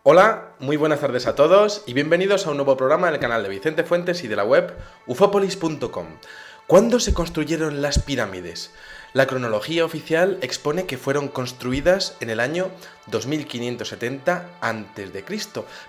Hola, muy buenas tardes a todos y bienvenidos a un nuevo programa del canal de Vicente Fuentes y de la web ufopolis.com. ¿Cuándo se construyeron las pirámides? La cronología oficial expone que fueron construidas en el año 2570 a.C.,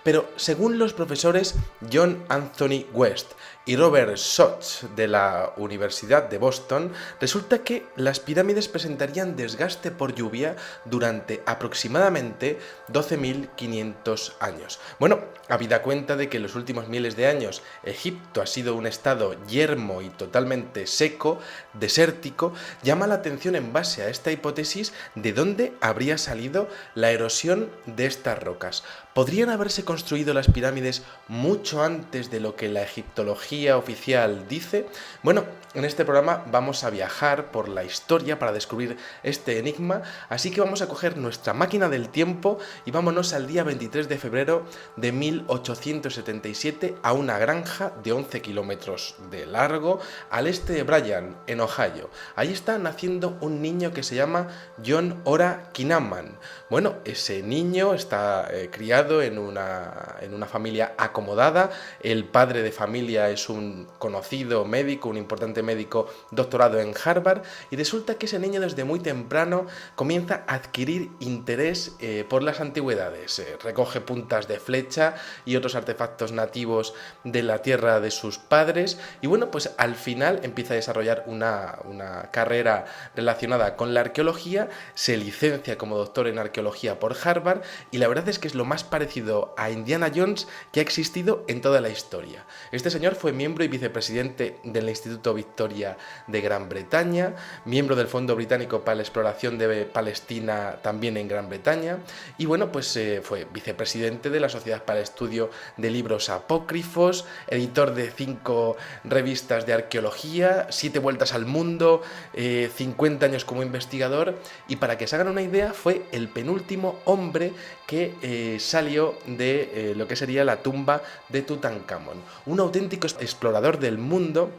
pero según los profesores John Anthony West y Robert Schoch de la Universidad de Boston, resulta que las pirámides presentarían desgaste por lluvia durante aproximadamente 12.500 años. Bueno, habida cuenta de que en los últimos miles de años Egipto ha sido un estado yermo y totalmente seco, desértico, llama la atención en base a esta hipótesis de dónde habría salido la erosión de estas rocas. ¿Podrían haberse construido las pirámides mucho antes de lo que la egiptología oficial dice? Bueno, en este programa vamos a viajar por la historia para descubrir este enigma, así que vamos a coger nuestra máquina del tiempo y vámonos al día 23 de febrero de 1877 a una granja de 11 kilómetros de largo al este de Bryan, en Ohio. Ahí está naciendo un niño que se llama John Ora Kinnaman. Bueno, ese niño está criado en una familia acomodada. El padre de familia es un conocido médico, un importante médico doctorado en Harvard, y resulta que ese niño desde muy temprano comienza a adquirir interés por las antigüedades. Recoge puntas de flecha y otros artefactos nativos de la tierra de sus padres y bueno, pues al final empieza a desarrollar una carrera relacionada con la arqueología, se licencia como doctor en arqueología por Harvard y la verdad es que es lo más parecido a Indiana Jones que ha existido en toda la historia. Este señor fue miembro y vicepresidente del Instituto Victoria de Gran Bretaña, miembro del Fondo Británico para la Exploración de Palestina también en Gran Bretaña y bueno, pues fue vicepresidente de la Sociedad para el Estudio de Libros Apócrifos, editor de 5 revistas de arqueología, 7 vueltas al mundo, 50 años como investigador y para que se hagan una idea fue el penúltimo hombre que salió de lo que sería la tumba de Tutankamón, un auténtico explorador del mundo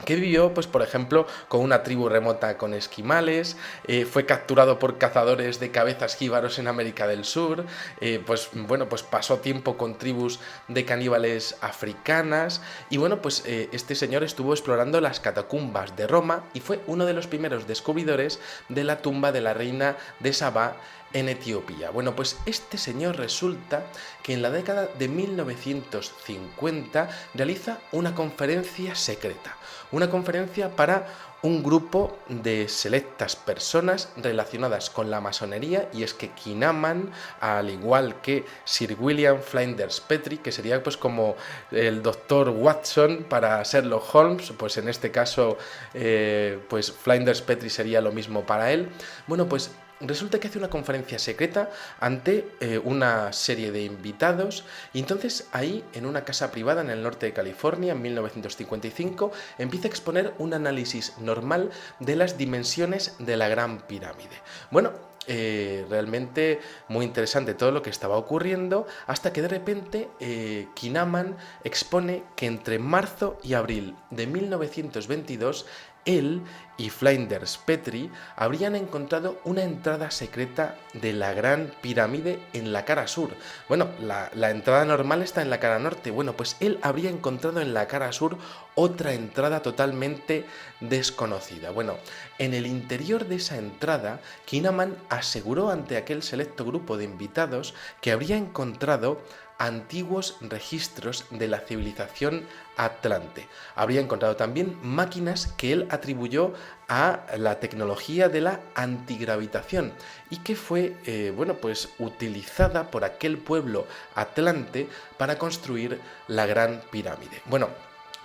que vivió, pues por ejemplo, con una tribu remota con esquimales, fue capturado por cazadores de cabezas jíbaros en América del Sur, pues pasó tiempo con tribus de caníbales africanas y bueno, pues este señor estuvo explorando las catacumbas de Roma y fue uno de los primeros descubridores de la tumba de la reina de Sabá en Etiopía. Bueno, pues este señor resulta que en la década de 1950 realiza una conferencia secreta, una conferencia para un grupo de selectas personas relacionadas con la masonería y es que Kinnaman, al igual que Sir William Flinders Petrie, que sería pues como el doctor Watson para Sherlock Holmes, pues en este caso pues Flinders Petrie sería lo mismo para él, bueno pues resulta que hace una conferencia secreta ante una serie de invitados y entonces ahí, en una casa privada en el norte de California, en 1955, empieza a exponer un análisis normal de las dimensiones de la Gran Pirámide. Bueno, realmente muy interesante todo lo que estaba ocurriendo hasta que de repente Kinnaman expone que entre marzo y abril de 1922 él y Flinders Petrie habrían encontrado una entrada secreta de la Gran Pirámide en la cara sur. Bueno, la entrada normal está en la cara norte. Bueno, pues él habría encontrado en la cara sur otra entrada totalmente desconocida. Bueno, en el interior de esa entrada, Kinnaman aseguró ante aquel selecto grupo de invitados que habría encontrado antiguos registros de la civilización Atlante. Habría encontrado también máquinas que él atribuyó a la tecnología de la antigravitación y que fue utilizada por aquel pueblo Atlante para construir la Gran Pirámide. Bueno,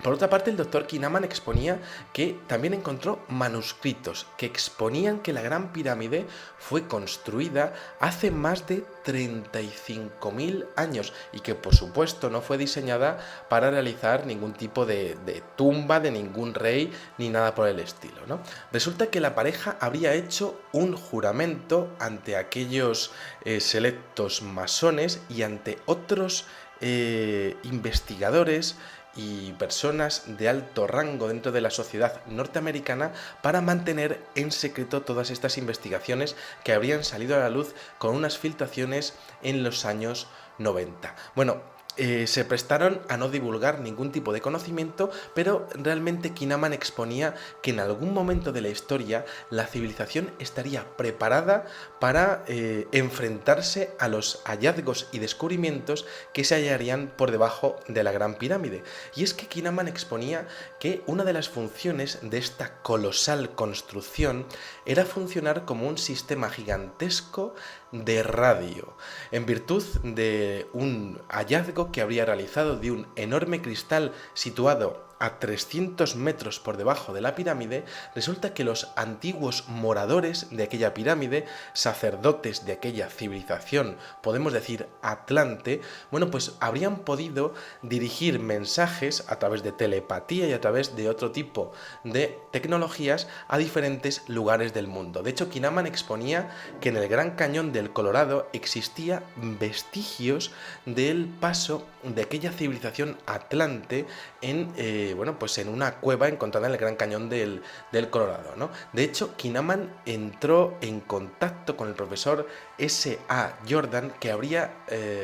por otra parte, el doctor Kinnaman exponía que también encontró manuscritos que exponían que la Gran Pirámide fue construida hace más de 35.000 años y que por supuesto no fue diseñada para realizar ningún tipo de tumba de ningún rey ni nada por el estilo, ¿no? Resulta que la pareja habría hecho un juramento ante aquellos selectos masones y ante otros investigadores y personas de alto rango dentro de la sociedad norteamericana para mantener en secreto todas estas investigaciones que habrían salido a la luz con unas filtraciones en los años 90. Bueno, se prestaron a no divulgar ningún tipo de conocimiento, pero realmente Kinnaman exponía que en algún momento de la historia la civilización estaría preparada para enfrentarse a los hallazgos y descubrimientos que se hallarían por debajo de la Gran Pirámide. Y es que Kinnaman exponía que una de las funciones de esta colosal construcción era funcionar como un sistema gigantesco de radio, en virtud de un hallazgo que habría realizado de un enorme cristal situado a 300 metros por debajo de la pirámide. Resulta que los antiguos moradores de aquella pirámide, sacerdotes de aquella civilización, podemos decir Atlante, bueno, pues habrían podido dirigir mensajes a través de telepatía y a través de otro tipo de tecnologías a diferentes lugares del mundo. De hecho, Kinnaman exponía que en el Gran Cañón del Colorado existía vestigios del paso de aquella civilización Atlante en pues en una cueva encontrada en el Gran Cañón del Colorado, ¿no? De hecho, Kinnaman entró en contacto con el profesor S.A. Jordan, que habría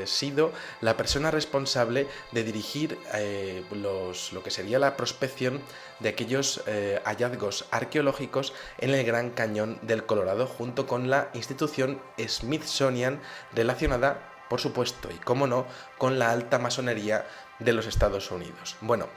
sido la persona responsable de dirigir lo que sería la prospección de aquellos hallazgos arqueológicos en el Gran Cañón del Colorado, junto con la institución Smithsonian relacionada, por supuesto, y cómo no, con la alta masonería de los Estados Unidos. Bueno,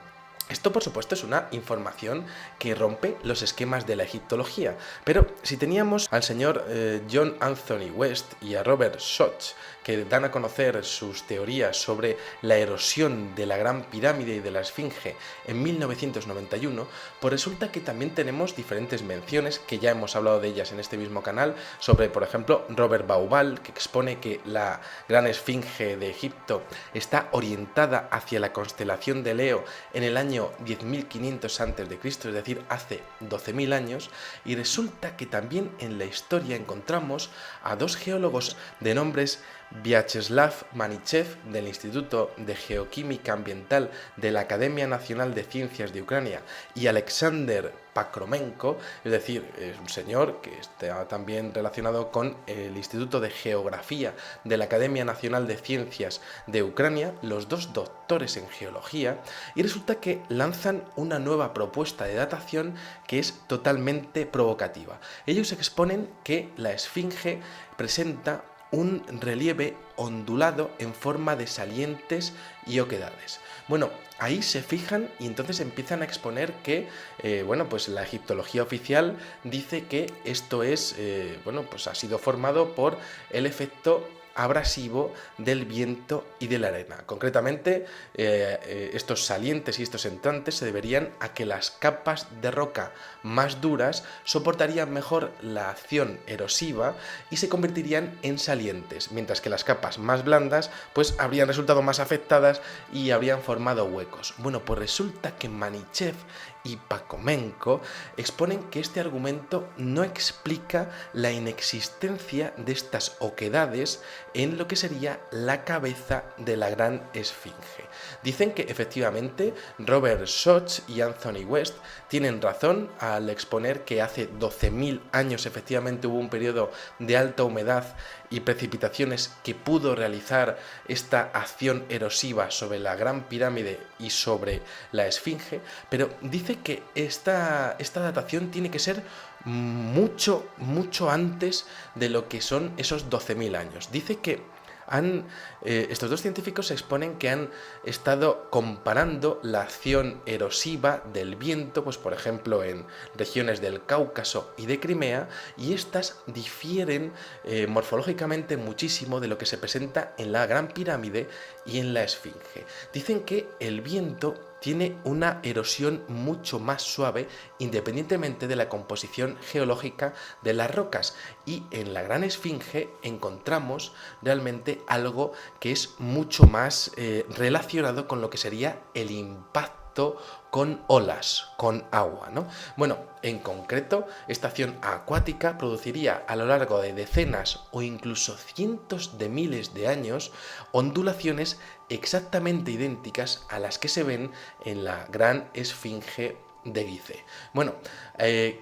esto, por supuesto, es una información que rompe los esquemas de la egiptología, pero si teníamos al señor John Anthony West y a Robert Schoch, que dan a conocer sus teorías sobre la erosión de la Gran Pirámide y de la Esfinge en 1991, pues resulta que también tenemos diferentes menciones, que ya hemos hablado de ellas en este mismo canal, sobre, por ejemplo, Robert Bauval, que expone que la Gran Esfinge de Egipto está orientada hacia la constelación de Leo en el año 10.500 a.C., es decir, hace 12.000 años, y resulta que también en la historia encontramos a dos geólogos de nombres Vyacheslav Manichev, del Instituto de Geoquímica Ambiental de la Academia Nacional de Ciencias de Ucrania, y Alexander Pakromenko, es decir, es un señor que está también relacionado con el Instituto de Geografía de la Academia Nacional de Ciencias de Ucrania, los dos doctores en geología, y resulta que lanzan una nueva propuesta de datación que es totalmente provocativa. Ellos exponen que la Esfinge presenta un relieve ondulado en forma de salientes y oquedades. Bueno, ahí se fijan y entonces empiezan a exponer que, pues la egiptología oficial dice que esto es, pues ha sido formado por el efecto abrasivo del viento y de la arena. Concretamente, estos salientes y estos entrantes se deberían a que las capas de roca más duras soportarían mejor la acción erosiva y se convertirían en salientes, mientras que las capas más blandas pues habrían resultado más afectadas y habrían formado huecos. Bueno, pues resulta que Manichev y Pakomenko exponen que este argumento no explica la inexistencia de estas oquedades en lo que sería la cabeza de la Gran Esfinge. Dicen que efectivamente Robert Schoch y Anthony West tienen razón al exponer que hace 12.000 años efectivamente hubo un periodo de alta humedad y precipitaciones que pudo realizar esta acción erosiva sobre la Gran Pirámide y sobre la Esfinge, pero dice que esta datación tiene que ser mucho antes de lo que son esos 12.000 años. Dice que estos dos científicos exponen que han estado comparando la acción erosiva del viento, pues por ejemplo en regiones del Cáucaso y de Crimea, y estas difieren morfológicamente muchísimo de lo que se presenta en la Gran Pirámide y en la Esfinge. Dicen que el viento tiene una erosión mucho más suave independientemente de la composición geológica de las rocas, y en la Gran Esfinge encontramos realmente algo que es mucho más relacionado con lo que sería el impacto contacto con olas, con agua, ¿no? Bueno, en concreto, esta acción acuática produciría a lo largo de decenas o incluso cientos de miles de años ondulaciones exactamente idénticas a las que se ven en la gran esfinge de Gizeh. Bueno,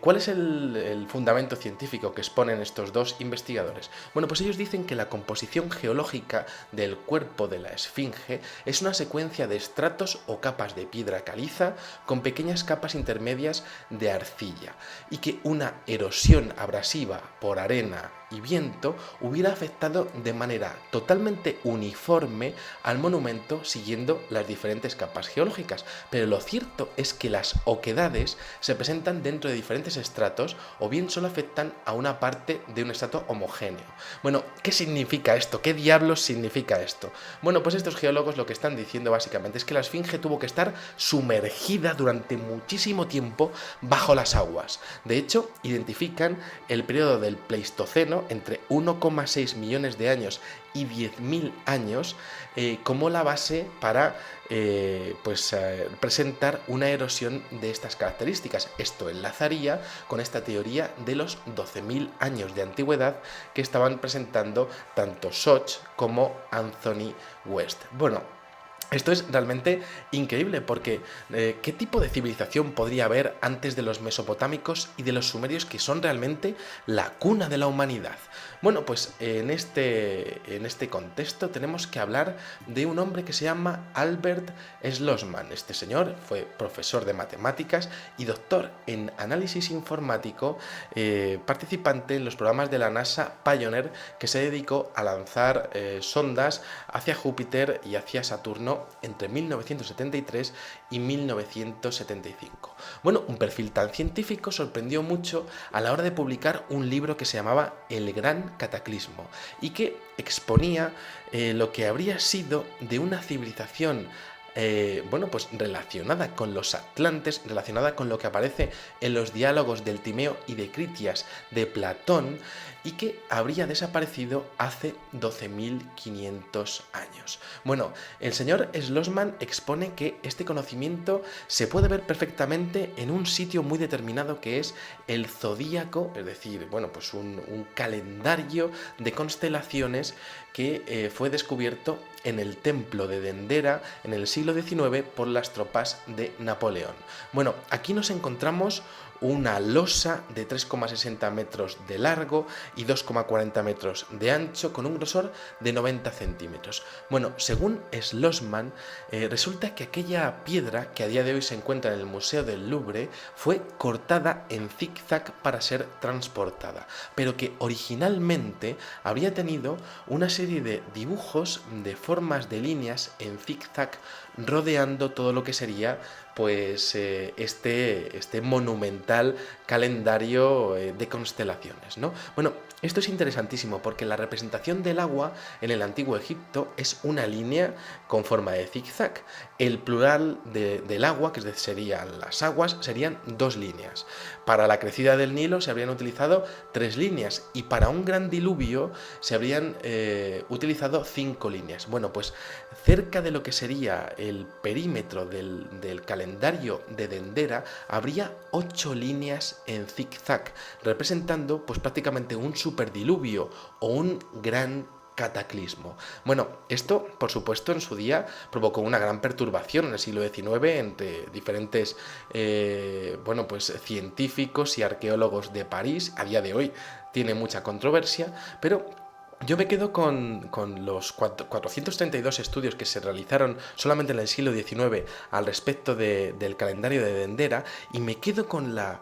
¿cuál es el fundamento científico que exponen estos dos investigadores? Bueno, pues ellos dicen que la composición geológica del cuerpo de la esfinge es una secuencia de estratos o capas de piedra caliza con pequeñas capas intermedias de arcilla, y que una erosión abrasiva por arena y viento hubiera afectado de manera totalmente uniforme al monumento siguiendo las diferentes capas geológicas. Pero lo cierto es que las oquedades se presentan dentro de diferentes estratos o bien solo afectan a una parte de un estrato homogéneo. Bueno, ¿qué significa esto? ¿Qué diablos significa esto? Bueno, pues estos geólogos lo que están diciendo básicamente es que la esfinge tuvo que estar sumergida durante muchísimo tiempo bajo las aguas. De hecho, identifican el periodo del Pleistoceno entre 1,6 millones de años y 10.000 años como la base para presentar una erosión de estas características. Esto enlazaría con esta teoría de los 12.000 años de antigüedad que estaban presentando tanto Soch como Anthony West. Bueno, esto es realmente increíble porque ¿qué tipo de civilización podría haber antes de los mesopotámicos y de los sumerios, que son realmente la cuna de la humanidad? Bueno, pues en este contexto tenemos que hablar de un hombre que se llama Albert Schlossmann. Este señor fue profesor de matemáticas y doctor en análisis informático, participante en los programas de la NASA Pioneer, que se dedicó a lanzar sondas hacia Júpiter y hacia Saturno entre 1973 y 1975. Bueno, un perfil tan científico sorprendió mucho a la hora de publicar un libro que se llamaba El Gran Cataclismo y que exponía lo que habría sido de una civilización relacionada con los atlantes, relacionada con lo que aparece en los diálogos del Timeo y de Critias de Platón, y que habría desaparecido hace 12.500 años. Bueno, el señor Schlossmann expone que este conocimiento se puede ver perfectamente en un sitio muy determinado, que es el zodíaco, es decir, un calendario de constelaciones que fue descubierto en el templo de Dendera en el siglo XIX por las tropas de Napoleón. Bueno, aquí nos encontramos una losa de 3,60 metros de largo y 2,40 metros de ancho, con un grosor de 90 centímetros. Bueno, según Schlossmann, resulta que aquella piedra, que a día de hoy se encuentra en el Museo del Louvre, fue cortada en zigzag para ser transportada, pero que originalmente habría tenido una serie de dibujos de formas de líneas en zigzag rodeando todo lo que sería este monumental calendario de constelaciones, ¿no? Bueno, esto es interesantísimo porque la representación del agua en el antiguo Egipto es una línea con forma de zigzag. El plural del agua, que serían las aguas, serían 2 líneas. Para la crecida del Nilo se habrían utilizado 3 líneas y para un gran diluvio se habrían utilizado 5 líneas. Bueno, pues cerca de lo que sería el perímetro del calendario de Dendera habría 8 líneas en zigzag, representando prácticamente un superdiluvio o un gran cataclismo. Bueno, esto, por supuesto, en su día provocó una gran perturbación en el siglo XIX entre diferentes científicos y arqueólogos de París. A día de hoy tiene mucha controversia, pero yo me quedo con los 432 estudios que se realizaron solamente en el siglo XIX al respecto del calendario de Dendera, y me quedo con la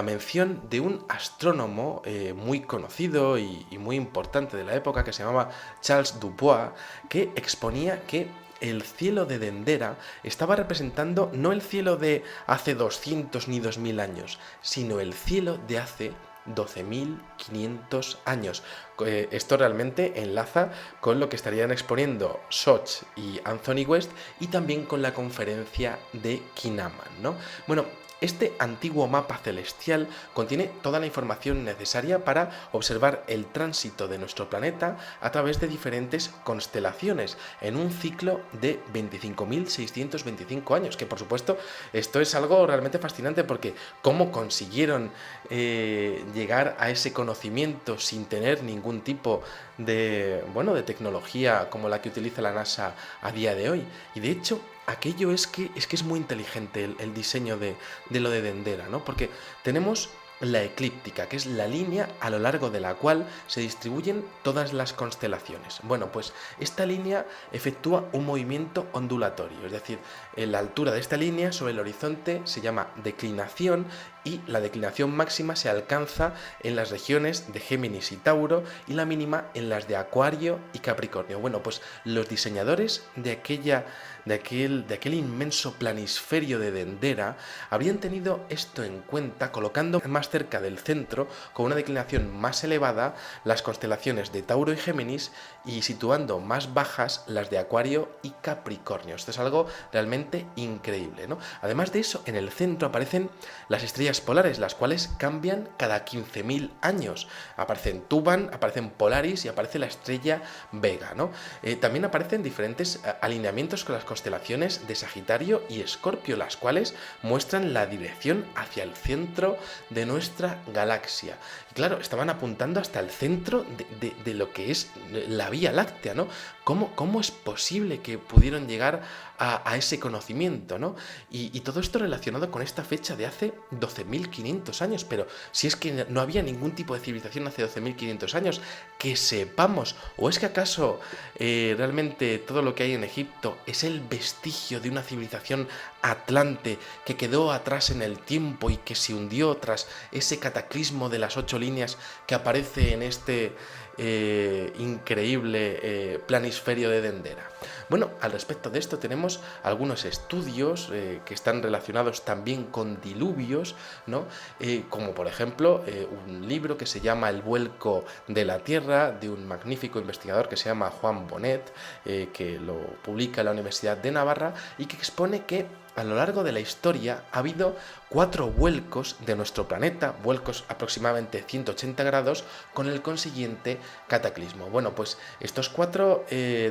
mención de un astrónomo muy conocido y muy importante de la época, que se llamaba Charles Dubois, que exponía que el cielo de Dendera estaba representando no el cielo de hace 200 ni 2000 años, sino el cielo de hace 12.500 años. Esto realmente enlaza con lo que estarían exponiendo Soch y Anthony West, y también con la conferencia de Kinnaman, ¿no? Bueno, Este antiguo mapa celestial contiene toda la información necesaria para observar el tránsito de nuestro planeta a través de diferentes constelaciones en un ciclo de 25.625 años, que por supuesto esto es algo realmente fascinante porque cómo consiguieron llegar a ese conocimiento sin tener ningún tipo de, bueno, de tecnología como la que utiliza la NASA a día de hoy. Y de hecho, aquello es que es muy inteligente el diseño de lo de Dendera, ¿no? Porque tenemos la eclíptica, que es la línea a lo largo de la cual se distribuyen todas las constelaciones. Bueno, pues esta línea efectúa un movimiento ondulatorio, es decir, la altura de esta línea sobre el horizonte se llama declinación y la declinación máxima se alcanza en las regiones de Géminis y Tauro y la mínima en las de Acuario y Capricornio. Bueno, pues los diseñadores de aquel inmenso planisferio de Dendera habrían tenido esto en cuenta colocando más cerca del centro, con una declinación más elevada, las constelaciones de Tauro y Géminis y situando más bajas las de Acuario y Capricornio. Esto es algo realmente increíble, ¿no? Además de eso, en el centro aparecen las estrellas polares, las cuales cambian cada 15.000 años. Aparecen Tuban, aparecen Polaris y aparece la estrella Vega, ¿no? También aparecen diferentes alineamientos con las constelaciones de Sagitario y Escorpio, las cuales muestran la dirección hacia el centro de nuestra galaxia. Y claro, estaban apuntando hasta el centro de lo que es la Vía Láctea, ¿no? ¿Cómo es posible que pudieron llegar a ese conocimiento, ¿no? Y todo esto relacionado con esta fecha de hace 12.500 años, pero si es que no había ningún tipo de civilización hace 12.500 años, que sepamos, o es que acaso realmente todo lo que hay en Egipto es el vestigio de una civilización atlante que quedó atrás en el tiempo y que se hundió tras ese cataclismo de las 8 líneas que aparece en este increíble planisferio de Dendera. Bueno, al respecto de esto tenemos algunos estudios que están relacionados también con diluvios, ¿no? Como por ejemplo un libro que se llama El vuelco de la Tierra, de un magnífico investigador que se llama Juan Bonet, que lo publica en la Universidad de Navarra y que expone que a lo largo de la historia ha habido 4 vuelcos de nuestro planeta, vuelcos aproximadamente 180 grados, con el consiguiente cataclismo. Bueno, pues estos 4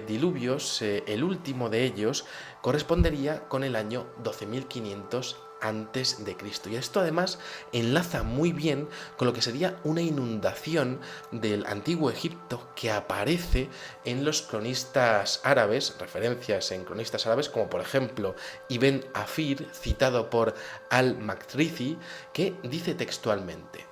diluvios, el último de ellos, correspondería con el año 12.500 antes de Cristo. Y esto además enlaza muy bien con lo que sería una inundación del antiguo Egipto que aparece en los cronistas árabes, referencias en cronistas árabes como por ejemplo Ibn Afir, citado por Al-Makrizi, que dice textualmente: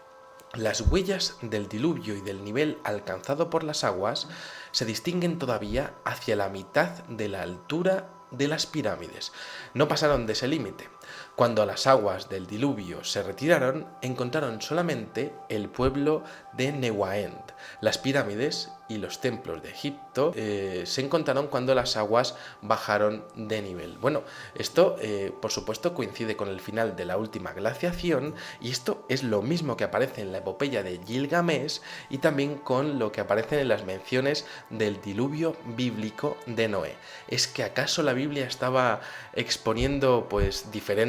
las huellas del diluvio y del nivel alcanzado por las aguas se distinguen todavía hacia la mitad de la altura de las pirámides. No pasaron de ese límite. Cuando las aguas del diluvio se retiraron, encontraron solamente el pueblo de Newaend. Las pirámides y los templos de Egipto se encontraron cuando las aguas bajaron de nivel. Bueno, esto por supuesto coincide con el final de la última glaciación y esto es lo mismo que aparece en la epopeya de Gilgamesh y también con lo que aparece en las menciones del diluvio bíblico de Noé. ¿Es que acaso la Biblia estaba exponiendo pues diferentes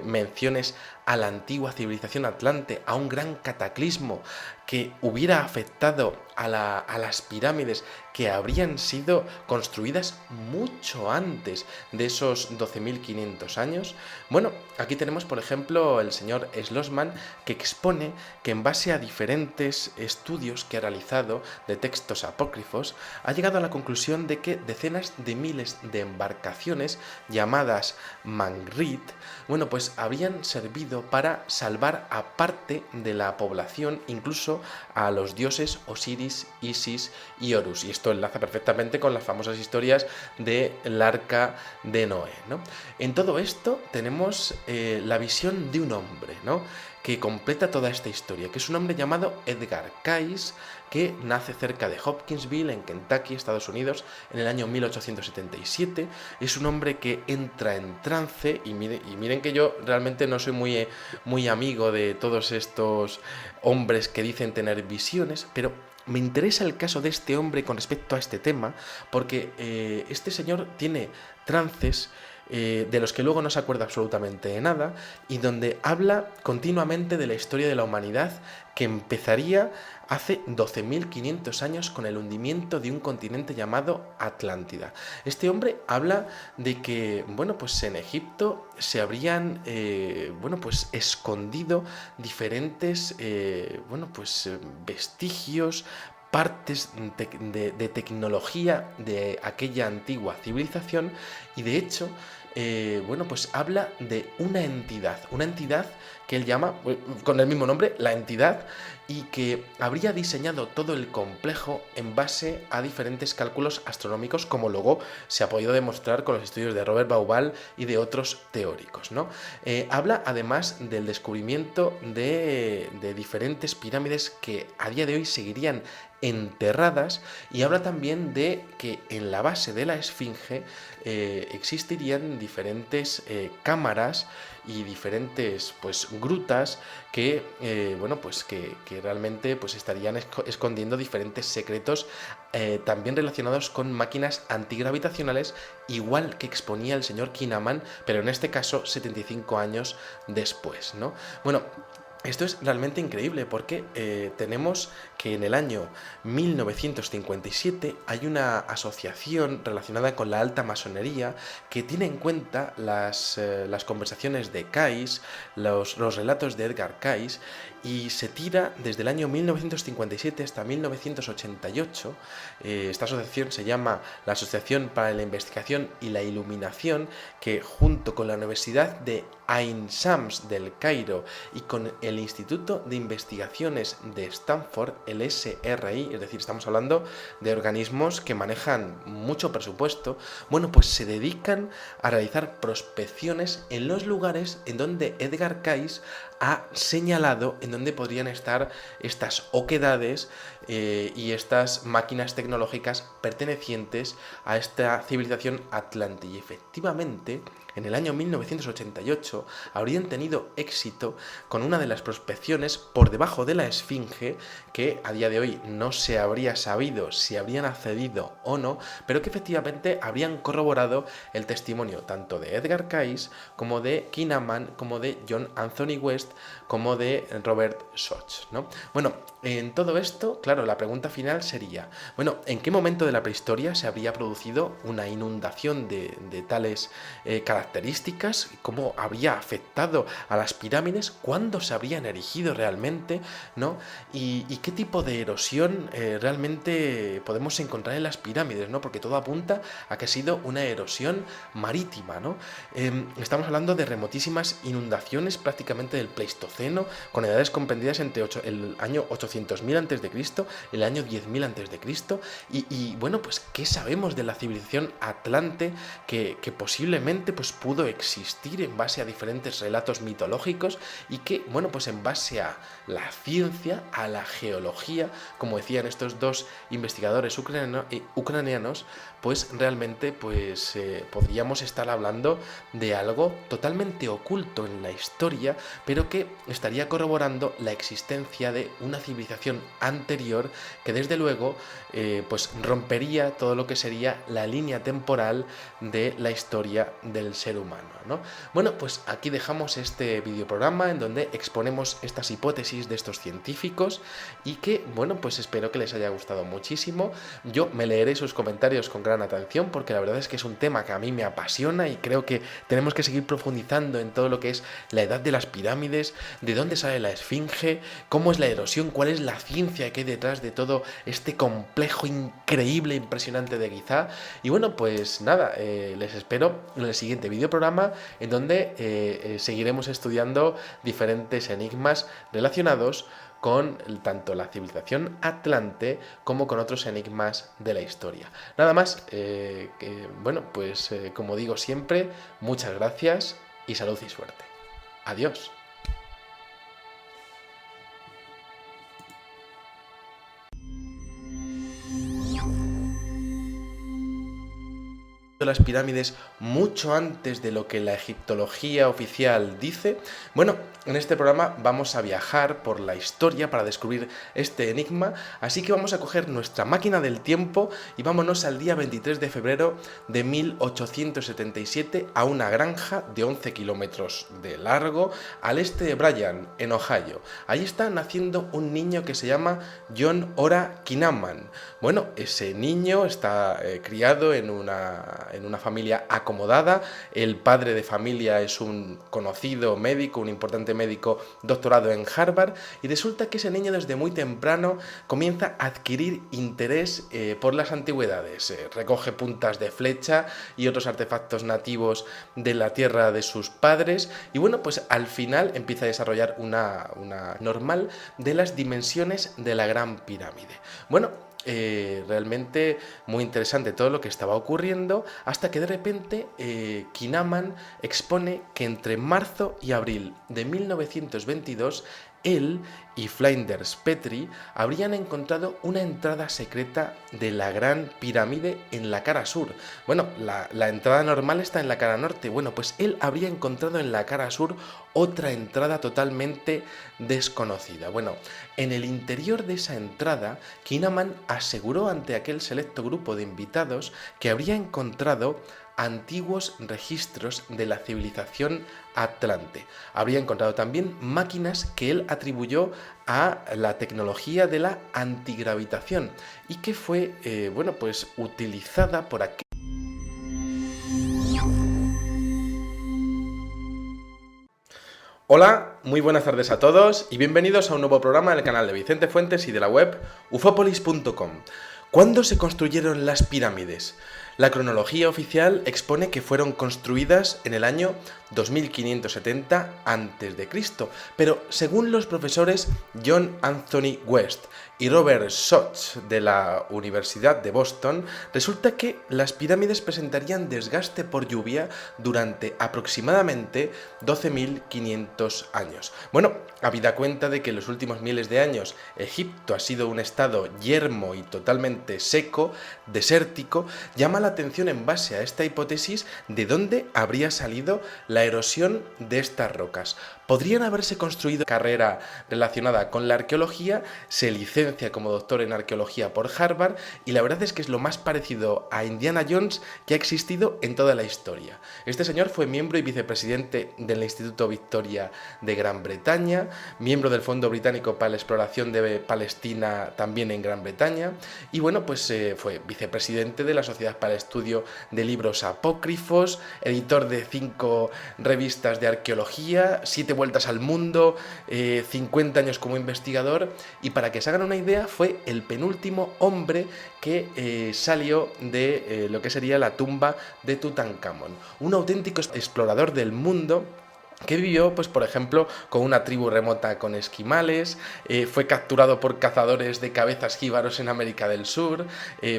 menciones a la antigua civilización atlante, a un gran cataclismo que hubiera afectado a las pirámides que habrían sido construidas mucho antes de esos 12.500 años? Bueno, aquí tenemos por ejemplo el señor Schlossman, que expone que en base a diferentes estudios que ha realizado de textos apócrifos ha llegado a la conclusión de que decenas de miles de embarcaciones llamadas Mangrit, bueno, pues habrían servido para salvar a parte de la población, incluso a los dioses Osiris, Isis y Horus. Y esto enlaza perfectamente con las famosas historias del arca de Noé, ¿no? En todo esto tenemos la visión de un hombre, ¿no?, que completa toda esta historia, que es un hombre llamado Edgar Cayce, que nace cerca de Hopkinsville, en Kentucky, Estados Unidos, en el año 1877. Es un hombre que entra en trance, y miren que yo realmente no soy muy amigo de todos estos hombres que dicen tener visiones, pero me interesa el caso de este hombre con respecto a este tema, porque este señor tiene trances de los que luego no se acuerda absolutamente de nada, y donde habla continuamente de la historia de la humanidad, que empezaría hace 12.500 años con el hundimiento de un continente llamado Atlántida. Este hombre habla de que, bueno, pues en Egipto se habrían, bueno, pues escondido diferentes, bueno, pues vestigios, partes de tecnología de aquella antigua civilización, y de hecho, bueno, pues habla de una entidad que él llama, con el mismo nombre, la entidad, y que habría diseñado todo el complejo en base a diferentes cálculos astronómicos, como luego se ha podido demostrar con los estudios de Robert Bauval y de otros teóricos, ¿no? Habla además del descubrimiento de diferentes pirámides que a día de hoy seguirían enterradas, y habla también de que en la base de la Esfinge existirían diferentes cámaras y diferentes, pues, grutas que, bueno, pues que realmente, pues, estarían escondiendo diferentes secretos, también relacionados con máquinas antigravitacionales, igual que exponía el señor Kinaman, pero en este caso 75 años después, ¿no? Bueno, esto es realmente increíble porque tenemos que en el año 1957 hay una asociación relacionada con la alta masonería que tiene en cuenta las conversaciones de Cayce, los relatos de Edgar Cayce, y se tira desde el año 1957 hasta 1988. Esta asociación se llama la Asociación para la Investigación y la Iluminación, que junto con la Universidad de Ain Shams del Cairo y con el Instituto de Investigaciones de Stanford, el SRI, es decir, estamos hablando de organismos que manejan mucho presupuesto, bueno, pues se dedican a realizar prospecciones en los lugares en donde Edgar Cayce ha señalado en donde podrían estar estas oquedades y estas máquinas tecnológicas pertenecientes a esta civilización atlante. Y efectivamente, en el año 1988 habrían tenido éxito con una de las prospecciones por debajo de la Esfinge, que a día de hoy no se habría sabido si habrían accedido o no, pero que efectivamente habrían corroborado el testimonio tanto de Edgar Cayce como de Kinaman, como de John Anthony West, como de Robert Schoch, ¿no? Bueno, en todo esto, claro, la pregunta final sería, bueno, ¿en qué momento de la prehistoria se habría producido una inundación de tales características? ¿Cómo habría afectado a las pirámides? ¿Cuándo se habrían erigido realmente? ¿No? ¿Y qué tipo de erosión realmente podemos encontrar en las pirámides? ¿No? Porque todo apunta a que ha sido una erosión marítima, ¿no? Estamos hablando de remotísimas inundaciones prácticamente del Pleistoceno, con edades comprendidas entre el año 800.000 a.C. y el año 10.000 a.C. Y bueno, pues ¿qué sabemos de la civilización atlante que posiblemente pues pudo existir en base a diferentes relatos mitológicos, y que, bueno, pues en base a la ciencia, a la geología, como decían estos dos investigadores ucranianos, pues realmente pues podríamos estar hablando de algo totalmente oculto en la historia, pero que estaría corroborando la existencia de una civilización anterior que desde luego pues rompería todo lo que sería la línea temporal de la historia del ser humano, ¿no? Bueno, pues aquí dejamos este videoprograma en donde exponemos estas hipótesis de estos científicos, y que, bueno, pues espero que les haya gustado muchísimo. Yo me leeré sus comentarios con gran atención porque la verdad es que es un tema que a mí me apasiona, y creo que tenemos que seguir profundizando en todo lo que es la edad de las pirámides, de dónde sale la Esfinge, cómo es la erosión, cuál es la ciencia que hay detrás de todo este complejo increíble, impresionante de Giza. Y bueno, pues nada, les espero en el siguiente videoprograma, en donde seguiremos estudiando diferentes enigmas relacionados con tanto la civilización atlante como con otros enigmas de la historia. Nada más, bueno, pues como digo siempre, muchas gracias y salud y suerte. Adiós. construido las pirámides mucho antes de lo que la egiptología oficial dice? Bueno, en este programa vamos a viajar por la historia para descubrir este enigma, así que vamos a coger nuestra máquina del tiempo y vámonos al día 23 de febrero de 1877 a una granja de 11 kilómetros de largo al este de Bryan, en Ohio. Ahí está naciendo un niño que se llama John Ora Kinnaman. Bueno, ese niño está criado en una familia acomodada. El padre de familia es un conocido médico, un importante médico doctorado en Harvard, y resulta que ese niño desde muy temprano comienza a adquirir interés por las antigüedades. Recoge puntas de flecha y otros artefactos nativos de la tierra de sus padres, y bueno, pues al final empieza a desarrollar una normal de las dimensiones de la Gran Pirámide. Bueno, realmente muy interesante todo lo que estaba ocurriendo, hasta que de repente Kinnaman expone que entre marzo y abril de 1922 él y Flinders Petrie habrían encontrado una entrada secreta de la Gran Pirámide en la cara sur. Bueno, la entrada normal está en la cara norte. Bueno, pues él habría encontrado en la cara sur otra entrada totalmente desconocida. Bueno, en el interior de esa entrada, Kinnaman aseguró ante aquel selecto grupo de invitados que habría encontrado antiguos registros de la civilización atlante. Habría encontrado también máquinas que él atribuyó a la tecnología de la antigravitación y que fue, pues utilizada por aquel. Hola, muy buenas tardes a todos y bienvenidos a un nuevo programa del canal de Vicente Fuentes y de la web ufopolis.com. ¿Cuándo se construyeron las pirámides? La cronología oficial expone que fueron construidas en el año 2570 a.C., pero según los profesores John Anthony West y Robert Schoch de la Universidad de Boston, resulta que las pirámides presentarían desgaste por lluvia durante aproximadamente 12.500 años. Bueno, habida cuenta de que en los últimos miles de años Egipto ha sido un estado yermo y totalmente seco, desértico, llama la atención en base a esta hipótesis de dónde habría salido la erosión de estas rocas. Podrían haberse construido carrera relacionada con la arqueología, se licencia como doctor en arqueología por Harvard y la verdad es que es lo más parecido a Indiana Jones que ha existido en toda la historia. Este señor fue miembro y vicepresidente del Instituto Victoria de Gran Bretaña, miembro del Fondo Británico para la Exploración de Palestina también en Gran Bretaña y bueno, pues fue vicepresidente de la Sociedad para el Estudio de Libros Apócrifos, editor de 5 revistas de arqueología, 7 vueltas al mundo, 50 años como investigador, y para que se hagan una idea fue el penúltimo hombre que salió de lo que sería la tumba de Tutankamón, un auténtico explorador del mundo que vivió, pues por ejemplo, con una tribu remota con esquimales, fue capturado por cazadores de cabezas jíbaros en América del Sur,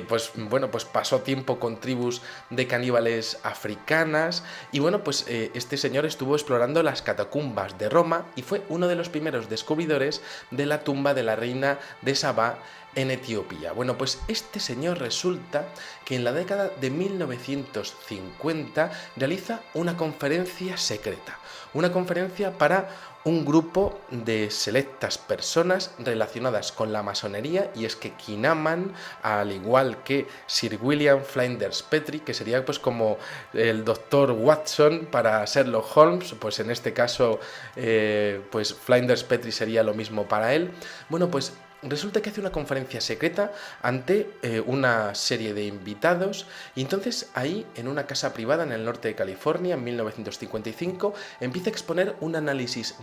pues pasó tiempo con tribus de caníbales africanas, y bueno, pues este señor estuvo explorando las catacumbas de Roma y fue uno de los primeros descubridores de la tumba de la reina de Sabá en Etiopía. Bueno, pues este señor resulta que en la década de 1950 realiza una conferencia secreta, una conferencia para un grupo de selectas personas relacionadas con la masonería, y es que Kinnaman, al igual que Sir William Flinders Petrie, que sería pues como el doctor Watson para Sherlock Holmes, pues en este caso pues Flinders Petrie sería lo mismo para él. Bueno, pues resulta que hace una conferencia secreta ante una serie de invitados, y entonces ahí, en una casa privada en el norte de California, en 1955, empieza a exponer un análisis